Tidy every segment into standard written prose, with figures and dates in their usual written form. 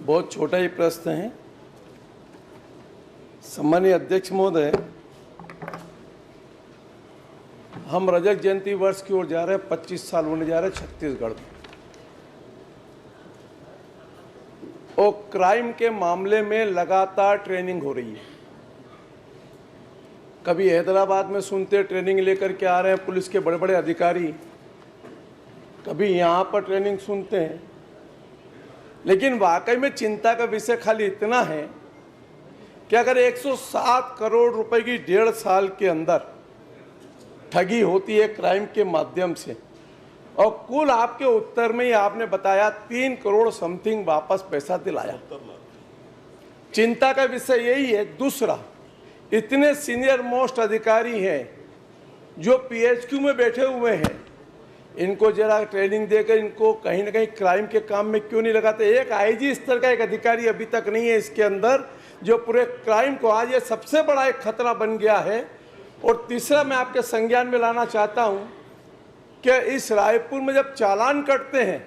बहुत छोटा ही प्रश्न है। सम्मानीय अध्यक्ष महोदय, हम रजत जयंती वर्ष की ओर जा रहे हैं, 25 साल होने जा रहे हैं छत्तीसगढ़ में, और क्राइम के मामले में लगातार ट्रेनिंग हो रही है। कभी हैदराबाद में सुनते ट्रेनिंग लेकर के आ रहे हैं पुलिस के बड़े बड़े अधिकारी, कभी यहाँ पर ट्रेनिंग सुनते हैं। लेकिन वाकई में चिंता का विषय खाली इतना है कि अगर 107 करोड़ रुपए की 1.5 साल के अंदर ठगी होती है क्राइम के माध्यम से, और कुल आपके उत्तर में ही आपने बताया 3 करोड़ समथिंग वापस पैसा दिलाया, चिंता का विषय यही है। दूसरा, इतने सीनियर मोस्ट अधिकारी हैं जो पीएचक्यू में बैठे हुए हैं, इनको जरा ट्रेनिंग देकर इनको कहीं ना कहीं क्राइम के काम में क्यों नहीं लगाते? एक आईजी स्तर का एक अधिकारी अभी तक नहीं है इसके अंदर, जो पूरे क्राइम को, आज ये सबसे बड़ा एक खतरा बन गया है। और तीसरा, मैं आपके संज्ञान में लाना चाहता हूं कि इस रायपुर में जब चालान कटते हैं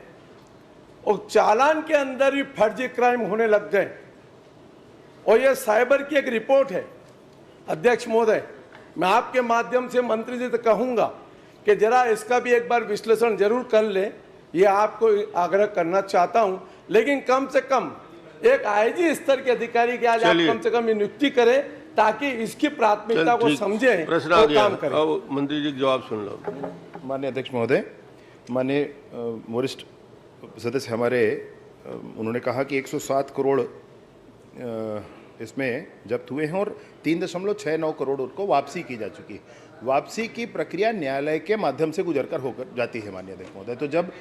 और चालान के अंदर भी फर्जी क्राइम होने लग गए, और ये साइबर की एक रिपोर्ट है। अध्यक्ष महोदय, मैं आपके माध्यम से मंत्री जी से कहूंगा कि जरा इसका भी एक बार विश्लेषण जरूर कर ले, ये आपको आग्रह करना चाहता हूं। लेकिन कम से कम एक आईजी स्तर के अधिकारी की आज आप कम से कम नियुक्ति करें, ताकि इसकी प्राथमिकता को समझें और काम करें। अब मंत्री जी जवाब सुन लो। माननीय अध्यक्ष महोदय, माननीय वरिष्ठ सदस्य हमारे, उन्होंने कहा कि 107 करोड़ इसमें जब्त हुए हैं और 3.69 करोड़ उनको वापसी की जा चुकी है। वापसी की प्रक्रिया न्यायालय के माध्यम से गुजरकर होकर जाती है माननीय अध्यक्ष महोदय। तो जब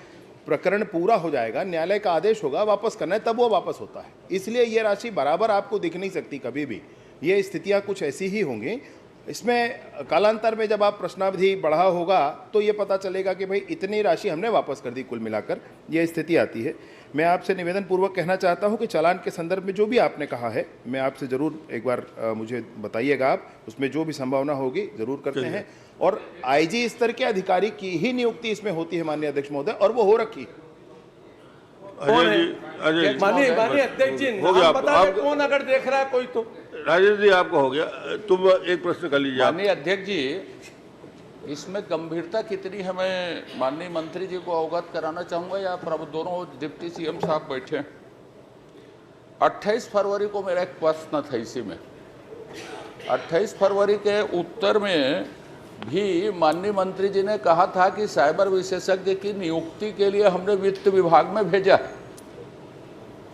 प्रकरण पूरा हो जाएगा, न्यायालय का आदेश होगा वापस करना है, तब वो वापस होता है। इसलिए ये राशि बराबर आपको दिख नहीं सकती कभी भी, ये स्थितियां कुछ ऐसी ही होंगी। इसमें कालांतर में जब आप प्रश्नावधि बढ़ा होगा तो ये पता चलेगा कि भाई इतनी राशि हमने वापस कर दी, कुल मिलाकर ये स्थिति आती है। मैं आपसे निवेदन पूर्वक कहना चाहता हूं कि चालान के संदर्भ में जो भी आपने कहा है, मैं आपसे ज़रूर एक बार मुझे बताइएगा, आप उसमें जो भी संभावना होगी ज़रूर करते हैं। और आईजी स्तर के अधिकारी की ही नियुक्ति इसमें होती है माननीय अध्यक्ष महोदय, और वो हो रखी। माननीय अध्यक्ष जी, नाम बता दें कौन, अगर देख रहा है कोई तो। राजेश जी, आपको हो गया, तुम एक प्रश्न कर लीजिए। माननीय अध्यक्ष जी, इसमें गंभीरता कितनी है मैं माननीय मंत्री जी को अवगत कराना चाहूंगा, या प्रभु दोनों डिप्टी सीएम साहब बैठे। 28 फरवरी को मेरा एक प्रश्न था इसी में। 28 फरवरी के उत्तर में भी माननीय मंत्री जी ने कहा था कि साइबर विशेषज्ञ की नियुक्ति के लिए हमने वित्त विभाग में भेजा।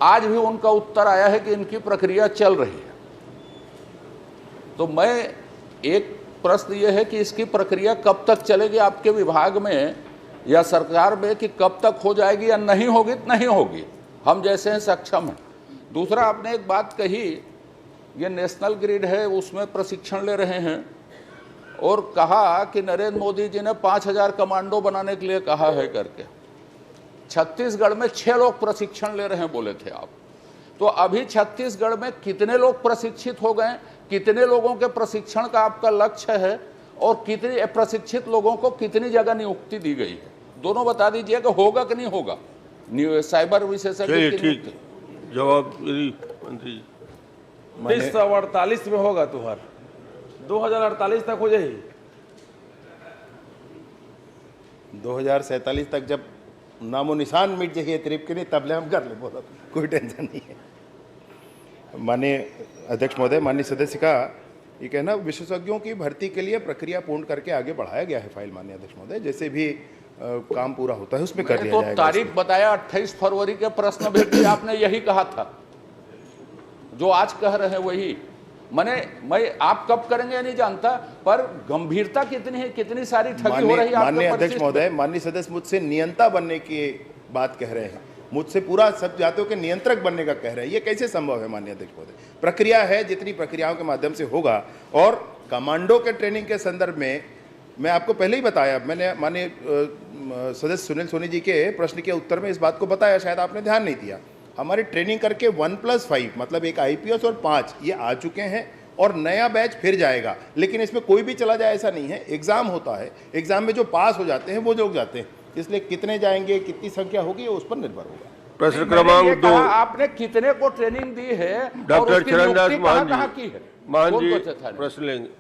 आज भी उनका उत्तर आया है कि इनकी प्रक्रिया चल रही है। तो मैं एक प्रश्न ये है कि इसकी प्रक्रिया कब तक चलेगी आपके विभाग में या सरकार में, कि कब तक हो जाएगी या नहीं होगी? नहीं होगी, हम जैसे हैं सक्षम हैं। दूसरा, आपने एक बात कही, ये नेशनल ग्रिड है, उसमें प्रशिक्षण ले रहे हैं, और कहा कि नरेंद्र मोदी जी ने 5000 कमांडो बनाने के लिए कहा है करके। छत्तीसगढ़ में 6 लोग प्रशिक्षण ले रहे हैं बोले थे आप। तो अभी छत्तीसगढ़ में कितने लोग प्रशिक्षित हो गए, कितने लोगों के प्रशिक्षण का आपका लक्ष्य है, और कितने प्रशिक्षित लोगों को कितनी जगह नियुक्ति दी गई है? दोनों बता दीजिए कि होगा कि नहीं होगा साइबर विशेषज्ञ की नियुक्ति। जवाब मंत्री जी। 2048 में होगा तुहार, 2048 तक हो जाएगी। 2047 तक जब नामो निशान मिट जाइए ट्रिप के लिए, तब ले हम कर ले, बोला कोई टेंशन नहीं है। माननीय अध्यक्ष महोदय, माननीय सदस्य का ये कहना, विशेषज्ञों की भर्ती के लिए प्रक्रिया पूर्ण करके आगे बढ़ाया गया है फाइल माननीय अध्यक्ष महोदय। जैसे भी काम पूरा होता है उसमें कर दिया जाएगा। तारीख बताया 28 फरवरी के प्रश्न में आपने यही कहा था, जो आज कह रहे हैं वही। मैं आप कब करेंगे नहीं जानता, पर गंभीरता कितनी है, कितनी सारी ठगी हो रही है। माननीय अध्यक्ष महोदय, माननीय सदस्य मुझसे नियंता बनने की बात कह रहे हैं, मुझसे पूरा सब जातियों के नियंत्रक बनने का कह रहे हैं। ये कैसे संभव है माननीय अध्यक्ष महोदय? प्रक्रिया है, जितनी प्रक्रियाओं के माध्यम से होगा। और कमांडो के ट्रेनिंग के संदर्भ में मैं आपको पहले ही बताया, मैंने माननीय सदस्य सुनील सोनी जी के प्रश्न के उत्तर में इस बात को बताया, शायद आपने ध्यान नहीं दिया। हमारी ट्रेनिंग करके 1+5 मतलब एक आईपीएस और 5 ये आ चुके हैं, और नया बैच फिर जाएगा। लेकिन इसमें कोई भी चला जाए ऐसा नहीं है, एग्जाम होता है, एग्जाम में जो पास हो जाते हैं वो लोग जाते हैं। इसलिए कितने जाएंगे, कितनी संख्या होगी, ये उस पर निर्भर होगा। प्रश्न मैंने क्रमांक ये 2 कहा, आपने कितने को ट्रेनिंग दी है और डॉक्टर उसकी चरणदास नियुक्ति मान कहाँ जी की है? मान कौन जी कौन से थाने? प्रश्न लेंगे।